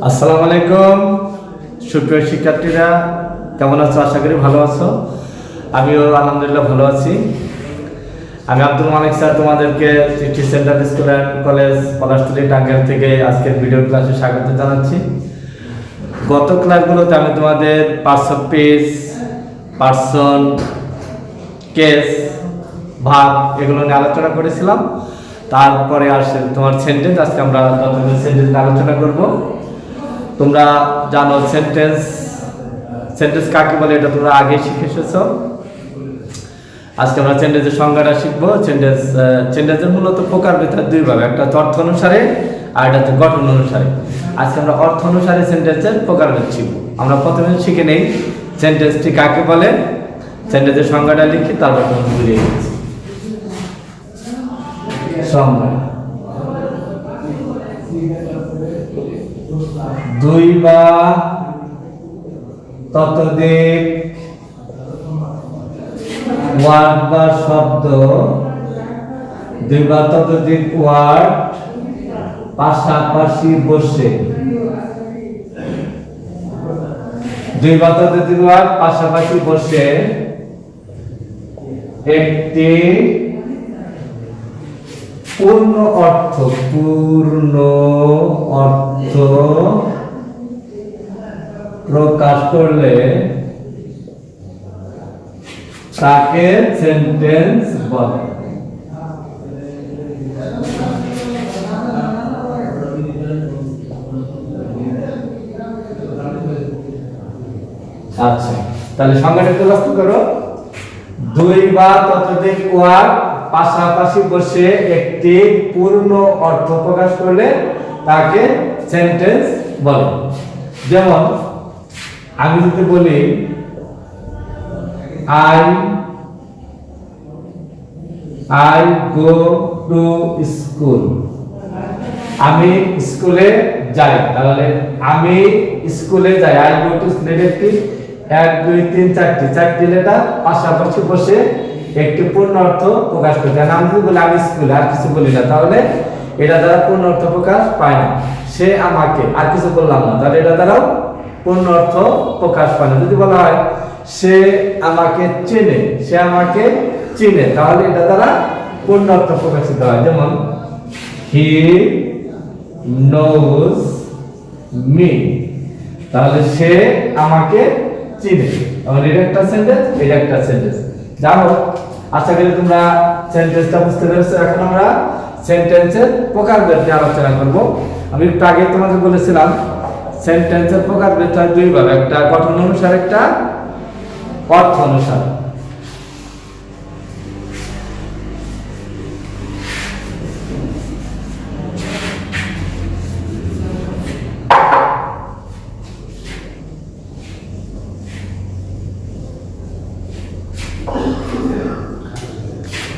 আসসালামু আলাইকুম সুপ্রিয় শিক্ষার্থীরা, কেমন আছো? আশা করি ভালো আছো। আমিও আলহামদুলিল্লাহ ভালো আছি। আমি আব্দুল মালিক স্যার তোমাদেরকে city central school and college Palashtali Tangail থেকে আজকের ভিডিও ক্লাসে স্বাগত জানাচ্ছি। গত ক্লাসগুলোতে আমি তোমাদের parts of speech, person, case, verb এগুলো নিয়ে আলোচনা করেছিলাম। তারপরে আসে তোমার সেন্টেন্স। আজকে আমরা সেন্টেন্স আলোচনা করব। তোমরা জানো সেন্টেন্স কাকে বলে, এটা তোমরা আগে শিখে এসেছো। আজকে আমরা সেন্টেন্সের সংজ্ঞাটা শিখবো। সেন্টেন্সের মূলত প্রকারভেদ দুই ভাগ, একটা হচ্ছে অর্থ অনুসারে আর এটা হচ্ছে গঠন অনুসারে। আজকে আমরা অর্থ অনুসারে সেন্টেন্সের প্রকারভেদ শিখবো। আমরা প্রথমে শিখে নেই সেন্টেন্সটি কাকে বলে। সেন্টেন্সের সংজ্ঞাটা লিখি, তারপর তোমাকে বুঝিয়ে দিচ্ছি। সংজ্ঞা: দুই বা ততোধিক ওয়ার্ড বা শব্দ, দুই বা ততোধিক ওয়ার্ড পাশাপাশি বসে, দুই বা ততোধিক ওয়ার্ড পাশাপাশি বসে একটি পূর্ণ অর্থ প্রকাশ করলে তাকে সেন্টেন্স বলে। আচ্ছা, তাহলে সংজ্ঞাটা একটু লক্ষ্য করো। দুই বা ততোধিক ওয়ার্ড পাশাপাশি বসে একটি পূর্ণ অর্থ প্রকাশ করলে তাকে সেন্টেন্স বলে। যেমন আমি যদি বলি আই গো টু স্কুল, আমি স্কুলে যাই, তাহলে আমি স্কুলে যাই, আই গো টু স্কুল, একটি 1 2 3 4টি লেটার পাশাপাশি বসে একটি পূর্ণ অর্থ প্রকাশ করতে। আমি যদি বলি আমি স্কুলে, আর কিছু বলি না, তাহলে এটা দ্বারা পূর্ণ অর্থ প্রকাশ পায় না। সে আমাকে, আর কিছু বললাম না, তাহলে এটা দ্বারাও পূর্ণ অর্থ প্রকাশ পায় না। যদি বলা হয় সে আমাকে চেনে, সে আমাকে চিনে, তাহলে এটা দ্বারা পূর্ণ অর্থ প্রকাশিত হয়। যেমন হি নোজ মি, তাহলে সে আমাকে চিনে, তাহলে এটা একটা সেন্টেন্স, এটা একটা সেন্টেন্স। যাও, আশা করি তোমরা সেন্টেন্সটা বুঝতে পেরেছো। এখন আমরা সেন্টেন্সের প্রকারভেদ নিয়ে আলোচনা করব। আমি একটু আগে তোমাদের বলেছিলাম সেন্টেন্সের প্রকারভেদ হয় দুই ভাগ, একটা গঠন অনুসারে, একটা অর্থ অনুসারে।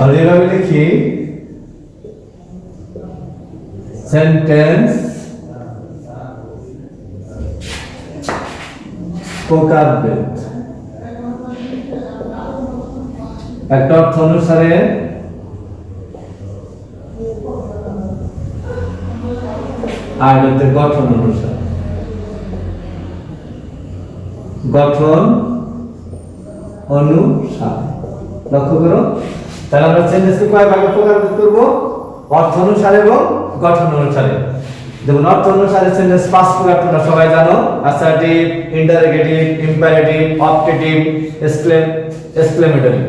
আর এভাবে লিখি সেন্টেন্স প্রকারভেদ। একটা অর্থ অনুসারে, আর হচ্ছে গঠন অনুসারে। গঠন অনুসারে লক্ষ্য করো। তাহলে আমরা সেন্টেন্সকে কয় ভাগে প্রকারভেদ করব? অর্থ অনুসারে এবং গঠন অনুসারে। যেমন অর্থ অনুসারে সেন্টেন্স 5 প্রকার, তোমরা সবাই জানো: assertive, interrogative, imperative, optative, exclamatory.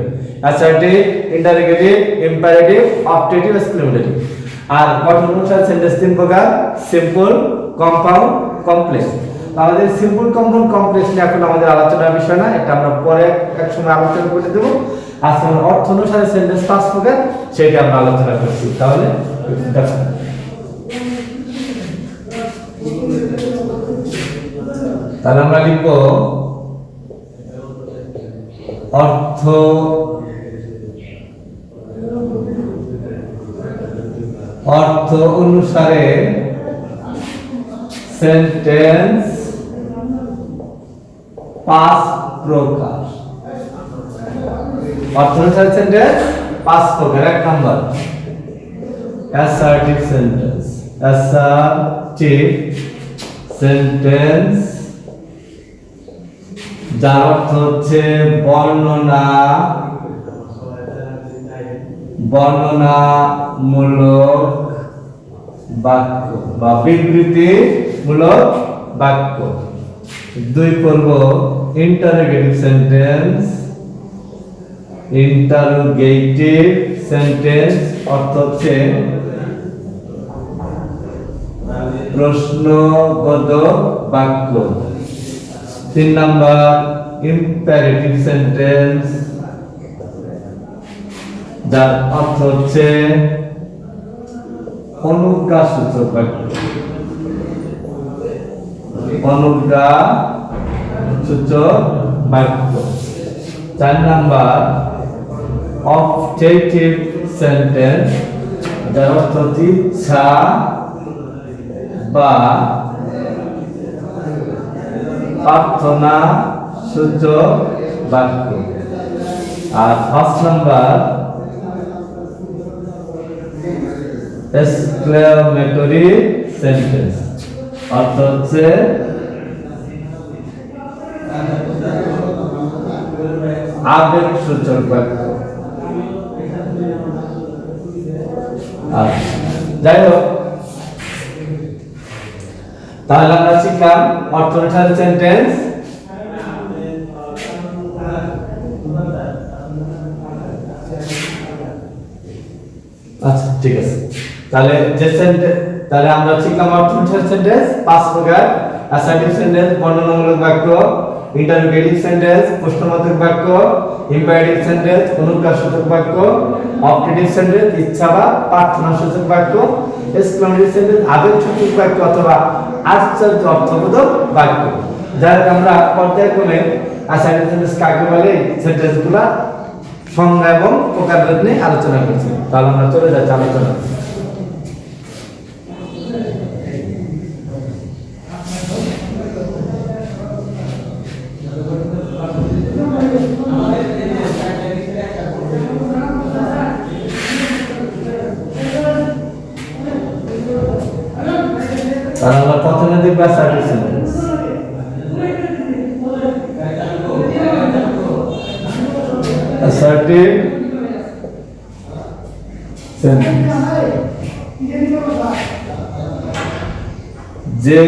Assertive, interrogative, imperative, optative, exclamatory. আর গঠন অনুসারে সেন্টেন্স 3 প্রকার: সিম্পল, কম্পাউন্ড, কমপ্লেক্স। আমাদের সিম্পল, কম্পাউন্ড, কমপ্লেক্স নিয়ে এখন আমাদের আলোচনার বিষয় না, এটা আমরা পরে এক সময় আলোচনা করে দেব। আজকে আমরা অর্থ অনুসারে সেন্টেন্স 5 প্রকার, সেটা আমরা আলোচনা করছি। তাহলে দেখো, তাহলে আমরা লিখব অর্থ অনুসারে সেন্টেন্স 5 প্রকার। অর্থনীতি সেন্টেন্স 5 প্রকার। এক number assertive sentence. Assertive sentence যার অর্থ হচ্ছে বর্ণনামূলক বাক্য বা বিবৃতিমূলক বাক্য। 2 পড়ব ইন্টারোগেটিভ সেন্টেন্স অর্থ হচ্ছে প্রশ্নবোধক বাক্য। 3 নাম্বার ইম্পারেটিভ সেন্টেন্স যার অর্থ হচ্ছে অনুজ্ঞাসূচক বাক্য। 4 নাম্বার অবজেক্টিভ সেন্টেন্স যার অর্থ হচ্ছে ইচ্ছা বা প্রার্থনা সূচক বাক্য। আর 5 নাম্বার এক্সক্লেমেটরি সেন্টেন্স অর্থ হচ্ছে আবেগ সূচক বাক্য। যাই হোক, তাহলে আমরা শিখলাম অর্থনির্ধারক সেন্টেন্স, আচ্ছা ঠিক আছে। তাহলে আমরা শিখলাম অর্থনির্ধারক সেন্টেন্স 5 প্রকার: অ্যাসার্টিভ সেন্টেন্স বর্ণনামূলক বাক্য, ইন্টারোগেটিভ সেন্টেন্স প্রশ্নবোধক বাক্য, ইম্পারেটিভ সেন্টেন্স অনুজ্ঞাসূচক বাক্য, অবজেক্টিভ সেন্টেন্স ইচ্ছা বা প্রার্থনাসূচক বাক্য, এক্সক্লেমেটরি সেন্টেন্স আবেগসূচক বাক্য অথবা আশ্চর্য অর্থবোধক বাক্য। যার আমরা পর্যায়ক্রমে অ্যাসার্টিভ সেন্টেন্স কাকে বলে সেন্টেন্সগুলো সংজ্ঞা এবং প্রকারভেদ নিয়ে আলোচনা করছি। তাহলে আমরা চলে যাচ্ছি আলোচনা। তাহলে আমরা প্রথমে দেখব অ্যাসার্টিভ সেন্টেন্স। অ্যাসার্টিভ সেন্টেন্স যে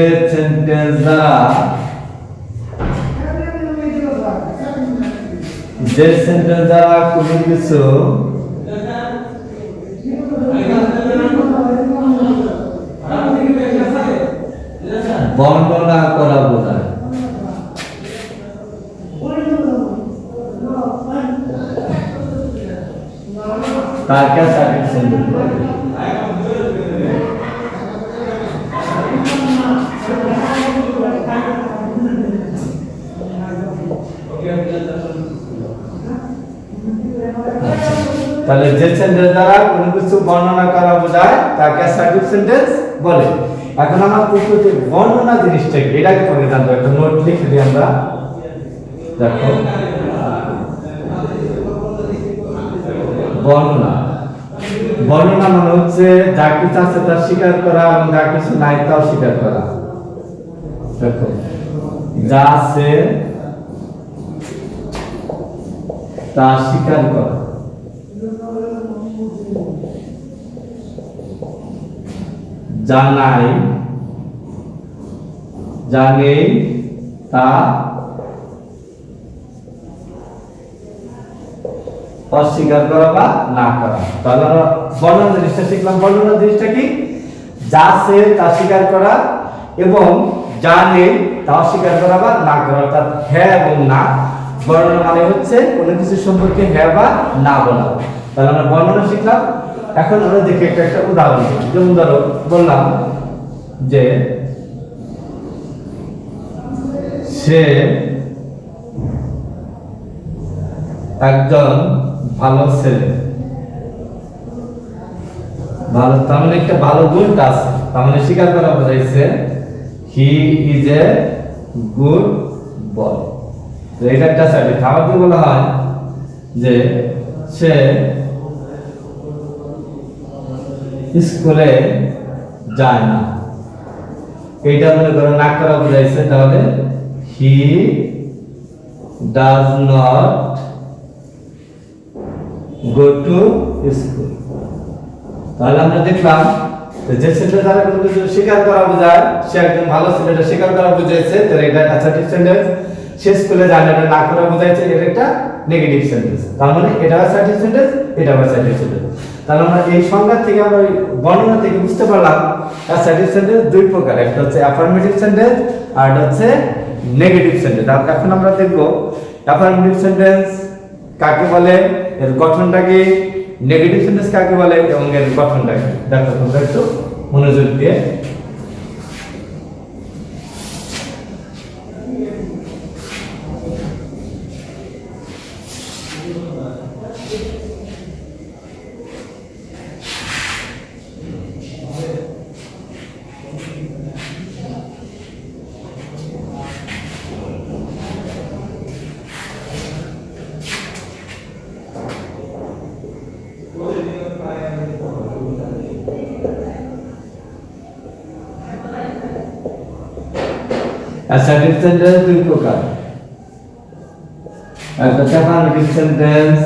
সেন্টেন্স দ্বারা কোনো কিছু বর্ণনা করা বোঝায়। তাকে অ্যাসার্টিভ সেন্টেন্স বলে। তাহলে যে সেন্টেন্স দ্বারা কোনো কিছু বর্ণনা করা বোঝায় তাকে অ্যাসার্টিভ সেন্টেন্স বলে। এখন আমরা প্রশ্নতে বর্ণনা জিনিসটা কি এটা কি করে জানবো? একটা নোট লিখে দিই আমরা। দেখো, বর্ণনা মানে হচ্ছে যা কিছু আছে তা স্বীকার করা এবং যা কিছু নাই তাও স্বীকার করা। দেখো, যা আছে তা স্বীকার করা, যা নাই যা নেই তা অস্বীকার করা বা না করা। তাহলে আমরা বর্ণনা জিনিসটা শিখলাম। বর্ণনা জিনিসটা কি? যা আছে তা স্বীকার করা এবং যা নেই তা অস্বীকার করা বা না করা, অর্থাৎ হ্যাঁ এবং না। বর্ণনা মানে হচ্ছে কোনো কিছু সম্পর্কে হ্যাঁ বা না বলা। তাহলে আমরা বর্ণনা শিখলাম। এখন আমরা দেখি একটা উদাহরণ। যেমন ধরো বললাম যে সে একজন ভালো ছেলে। ভালো তার মানে একটা ভালো গুণটা আছে, তার মানে স্বীকার করা বোঝাইছে he is a good boy. তো এটা একটা সাইড। আবার কি বলা হয় যে সে স্কুলে যায় না। এইটা মনে করো না করা বুঝাইছে, তাহলে he does not go to school. তাহলে আমরা দেখলাম যে ছেলে দ্বারা কোনো কিছু স্বীকার করা বোঝায়, সে একজন ভালো ছেলে, এটা স্বীকার করা বুঝাইছে, তাহলে এটা অ্যাসার্টিভ সেন্টেন্স। সে স্কুলে যায় না, এটা না করা বুঝাইছে, এটা একটা নেগেটিভ সেন্টেন্স। তার মানে এটা অ্যাসার্টিভ সেন্টেন্স, এটা অ্যাসার্টিভ সেন্টেন্স। তাহলে আমরা এই সংজ্ঞা থেকে আমরা বর্ণনা থেকে বুঝতে পারলাম অ্যাসার্টিভ সেন্টেন্স দুই প্রকার, একটা হচ্ছে অ্যাফার্মেটিভ সেন্টেন্স আর একটা হচ্ছে নেগেটিভ সেন্টেন্স। এখন আমরা দেখব অ্যাফার্মেটিভ সেন্টেন্স কাকে বলে, এর গঠনটা কি, নেগেটিভ সেন্টেন্স কাকে বলে এবং এর গঠনটা কি। দেখো তোমরা একটু মনোযোগ দিয়ে। অ্যাসার্টিভ সেন্টেন্স দুই প্রকার, একটা অ্যাফার্মেটিভ সেন্টেন্স,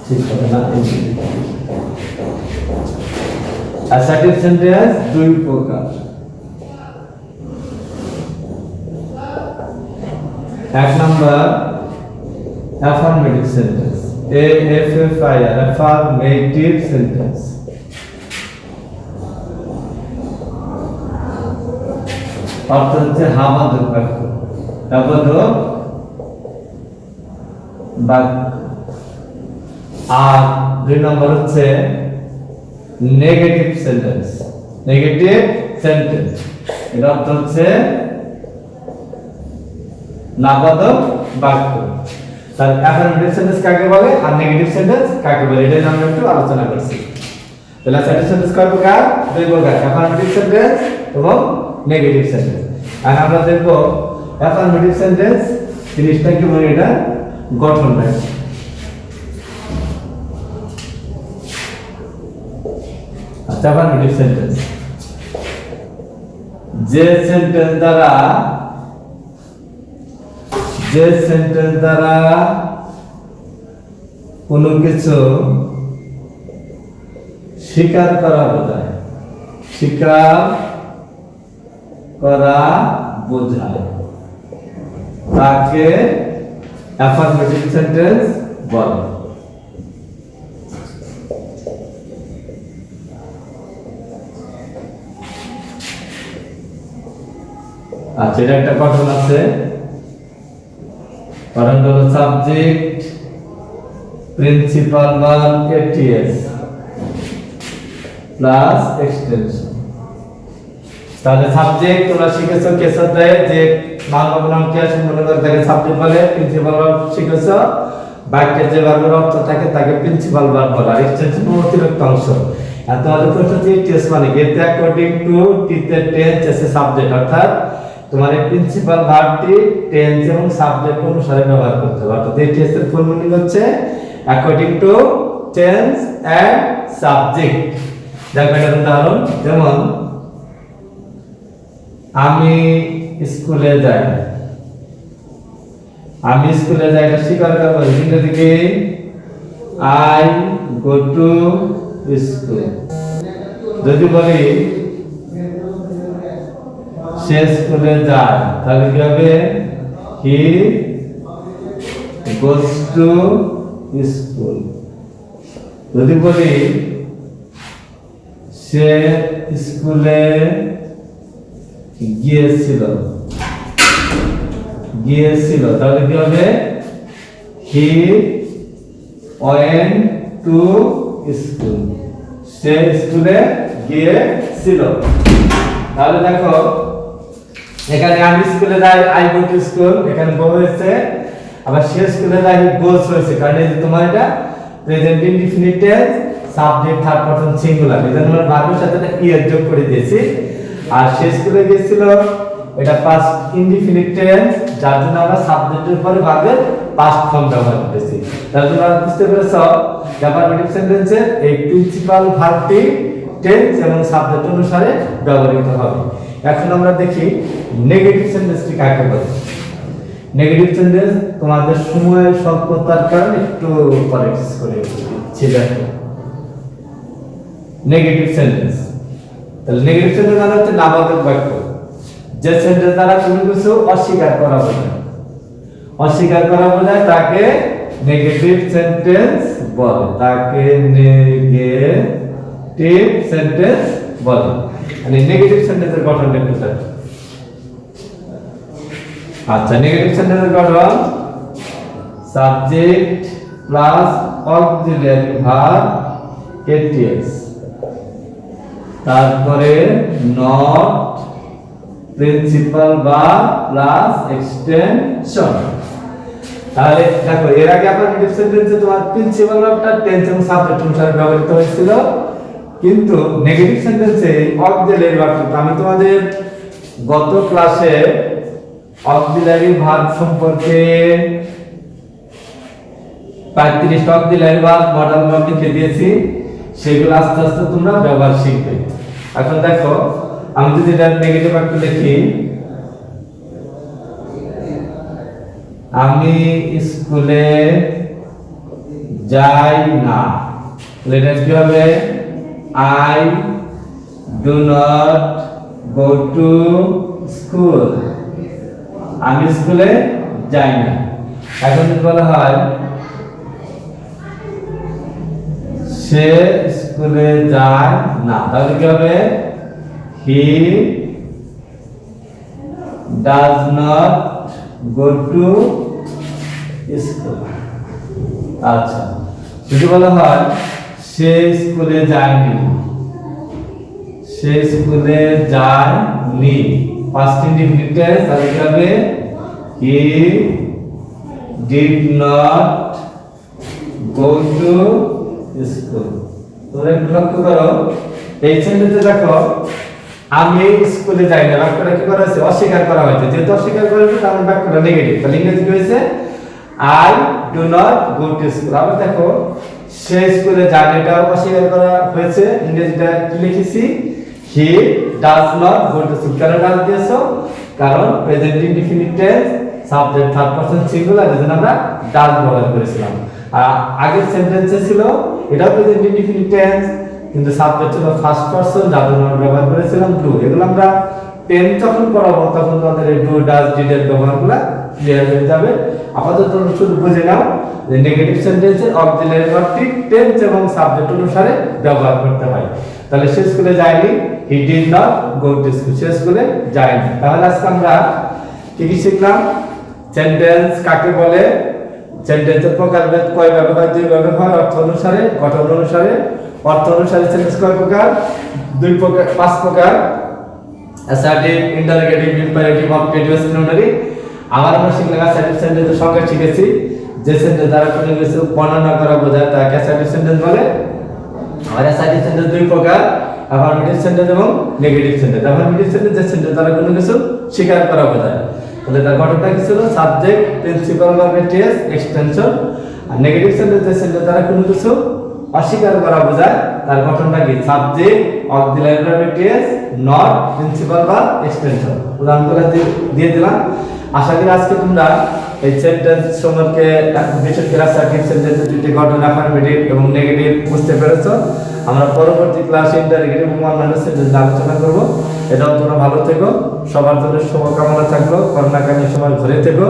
ঠিক হবে না, অ্যাসার্টিভ সেন্টেন্স দুই প্রকার। এক number affirmative sentence, affirmative sentence. অর্থাৎ হচ্ছে হাবাদক বাক্য, হাবাদক বাক্য। আর দুই নম্বর হচ্ছে নেগেটিভ সেন্টেন্স, নেগেটিভ সেন্টেন্স, এর অর্থ হচ্ছে নাবাদক বাক্য। তার অ্যাফার্মেটিভ সেন্টেন্স কাকে বলে আর নেগেটিভ সেন্টেন্স কাকে বলে, এটা আমরা একটু আলোচনা করছি। তাহলে অ্যাসার্টিভ সেন্টেন্স কয় প্রকার, দুই প্রকার, অ্যাফার্মেটিভ সেন্টেন্স এবং নেগেটিভ সেন্টেন্স। আর আমরা দেখব অ্যাফার্মেটিভ সেন্টেন্স জিনিসটা কি বলে, এটা গঠনটা। আচ্ছা, অ্যাফার্মেটিভ সেন্টেন্স যে সেন্টেন্স দ্বারা কোনো কিছু স্বীকার করা বোঝায়, স্বীকার করা বোঝায়, তাকে অ্যাফার্মেটিভ সেন্টেন্স বলে। আচ্ছা, এটা একটা গঠন আছে, কারণ হলো subject principal verb ATS plus extension. তাহলে সাবজেক্ট তোমরা শিখেছো কেস অধ্যায়ে যে নাউন নাম কি আছে মনে করে তাকে সাবজেক্ট বলে, প্রিন্সিপাল ভার্ব শিখেছো, বাক্যের যে ভার্বের অর্থ থাকে তাকে প্রিন্সিপাল ভার্ব বলে, আর এক্সটেনশন অতিরিক্ত অংশ। আর তোমাদের প্রশ্ন হচ্ছে টেস মানে কি, এতে অ্যাকর্ডিং টু টিতে টেন্স এসে সাবজেক্ট, অর্থাৎ তোমার এই প্রিন্সিপাল ভার্বটি টেন্স এবং সাবজেক্ট অনুসারে ব্যবহার করতে হবে। অর্থাৎ এই টেন্সের ফুল মিনিং হচ্ছে according to tense and subject. দেখো এটা উদাহরণ, যেমন আমি স্কুলে যাই, আমি স্কুলে যাই এটা স্বীকার করবো, ইংরেজি কি আই গো টু স্কুল। যদি বলি সে স্কুলে যায়, তাহলে কি হবে হি গোস টু স্কুল। যদি বলি সে স্কুলে গিয়েছিল, তাহলে কি হবে হি ওয়েন্ট টু স্কুল, সে স্কুলে গিয়েছিল। তাহলে দেখো এখানে আমি স্কুলে যাই আই গো টু স্কুল, এখানে গো হয়েছে, আবার সে স্কুলে যাই গোস হয়েছে, কারণ এই যে তোমার এটা present indefinite tense, subject third person singular, এজন্য আমরা ভার্বের সাথে একটা ইএস যোগ করে দিয়েছি। আর সে স্কুলে গিয়েছিল এটা পাস্ট ইনডিফিনিট টেন্স, যার জন্য আমরা সাবজেক্টের পরে ভার্বের পাস্ট ফর্ম ব্যবহার করেছি। তার জন্য আমরা বুঝতে পেরেছো অ্যাফার্মেটিভ সেন্টেন্সে এই প্রিন্সিপাল ভার্বটি টেন্স এবং সাবজেক্ট অনুসারে ব্যবহৃত হবে। এখন আমরা দেখি নেগেটিভ সেন্টেন্সটি কাকে বলে। নেগেটিভ সেন্টেন্স তোমাদের সময়ের স্বল্পতার কারণে একটু প্র্যাকটিস করে দিচ্ছি। দেখো নেগেটিভ সেন্টেন্স, তাহলে নেগেটিভ সেন্টেন্স মানে হচ্ছে নাবাচক বাক্য, যে সেন্টেন্স দ্বারা কোনো কিছু অস্বীকার করা বোঝায়, অস্বীকার করা বোঝায় তাকে নেগেটিভ সেন্টেন্স বলে, তাকে নেগেটিভ সেন্টেন্স বলে। মানে নেগেটিভ সেন্টেন্সের গঠনটা একটু দেখো। আচ্ছা, নেগেটিভ সেন্টেন্সের গঠন সাবজেক্ট প্লাস অক্সিলিয়ারি ভার্ব এটিএস, তারপরে not principal verb plus extension. তাহলে দেখো এর আগে অ্যাফার্মেটিভ সেন্টেন্সে তোমার প্রিন্সিপাল ভার্বটা টেন্স এবং সাবজেক্ট অনুসারে ব্যবহৃত হয়েছিল, কিন্তু নেগেটিভ সেন্টেন্সে অক্সিলিয়ারি ভার্বটা আমি তোমাদের গত ক্লাসে অক্সিলিয়ারি ভার্ব সম্পর্কে 35টা অক্সিলিয়ারি ভার্ব মডেল ভার্ব লিখে দিয়েছি, সেগুলো আস্তে আস্তে তোমরা ব্যবহার শিখবে। এখন দেখো আমি যদি এটা নেগেটিভ একটু লিখি, আমি স্কুলে যাই না, এটা কি হবে? I do not go to school, আমি স্কুলে যাই না। এখন যদি বলা হয় সে স্কুলে যায় না, তাহলে কি হবে? He does not go to school. আচ্ছা, যদি বলা হয় সে স্কুলে যায়নি, সে স্কুলে যায়নি, পাস্ট ইনডিফিনিট টেন্স, তাহলে কি হবে? হি did not go to school. তোমরা একটু লক্ষ্য করো এই সেন্টেন্সে দেখো আমি স্কুলে যাই না, বাক্যটা কি করা হয়েছে? অস্বীকার করা হয়েছে। যেহেতু অস্বীকার করা হয়েছে তাহলে বাক্যটা নেগেটিভ, তাহলে ইংরেজি কি হয়েছে? I do not go to school. আবার দেখো সে স্কুলে যায় না, এটাও অস্বীকার করা হয়েছে, ইংরেজিটা কি লিখেছি? He does not go to school. কেন ডাজ দিয়েছো? কারণ present indefinite tense, subject third person singular, এজন্য আমরা ডাজ ব্যবহার করেছিলাম। আর আগের সেন্টেন্সে ছিল এটাও প্রেজেন্ট ইনডিফিনিট টেন্স, কিন্তু সাবজেক্ট ছিল ফার্স্ট পারসন, যার জন্য আমরা ব্যবহার করেছিলাম ডু। এগুলো আমরা টেন্স যখন পড়াবো তখন তোমাদের এই ডু ডাজ ডিড এর ব্যবহারগুলো ক্লিয়ার হয়ে যাবে। আপাতত শুধু বুঝে নাও যে নেগেটিভ সেন্টেন্সের অক্সিলিয়ারি ভার্বটি টেন্স এবং সাবজেক্ট অনুসারে ব্যবহার করতে হয়। তাহলে সে স্কুলে যায়নি, he did not go to school, সে স্কুলে যায়নি। তাহলে আজকে আমরা কি কি শিখলাম? সেন্টেন্স কাকে বলে, সেন্টেন্সের প্রকারভেদ কয়ভাবে হয়? দুইভাবে হয়, অর্থ অনুসারে, গঠন অনুসারে। অর্থ অনুসারে সেন্টেন্স কয় প্রকার? দুই প্রকার, পাঁচ প্রকার: assertive, interrogative, imperative, objective, exclamatory. আমরা শিখলাম অ্যাসার্টিভ সেন্টেন্সের সংজ্ঞা শিখেছি, যে সেন্টেন্স দ্বারা কোনো কিছু বর্ণনা করা বোঝায় তাকে অ্যাসার্টিভ সেন্টেন্স বলে। আর অ্যাসার্টিভ সেন্টেন্স দুই প্রকার: অ্যাফার্মেটিভ সেন্টেন্স এবং নেগেটিভ সেন্টেন্স। অ্যাফার্মেটিভ সেন্টেন্স যে সেন্টেন্স দ্বারা কোনো কিছু স্বীকার করা বোঝায়, তাহলে তার গঠনটা কি ছিল? Subject, principal verb tense, extension. আর নেগেটিভ সেন্টেন্স যে সেন্টেন্স দ্বারা কোনো কিছু অস্বীকার করা বোঝায়, তার গঠনটা কি? Subject, auxiliary verb tense, not, principal verb, extension. উদাহরণগুলো দিয়ে দিলাম। আশা করি আজকে তোমরা এই সেন্টেন্স সম্পর্কে, বিশেষ করে অ্যাসার্টিভ সেন্টেন্সের দুটি গঠন অ্যাফার্মেটিভ এবং নেগেটিভ বুঝতে পেরেছো। আমরা পরবর্তী ক্লাসে ইন্টারোগেটিভ এবং অন্যান্য সেন্টেন্স আলোচনা করব। এটাও তোমরা ভালো থেকো, সবার জন্য শুভকামনা থাকলো। করোনাকালীন সময় ঘরে থেকো,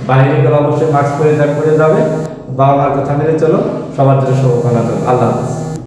বাইরে গেলে অবশ্যই মাস্ক পরে যাবে, বাবা মার কথা মেনে চলো। সবার জন্য শুভকামনা থাকলো। আল্লাহ হাফেজ।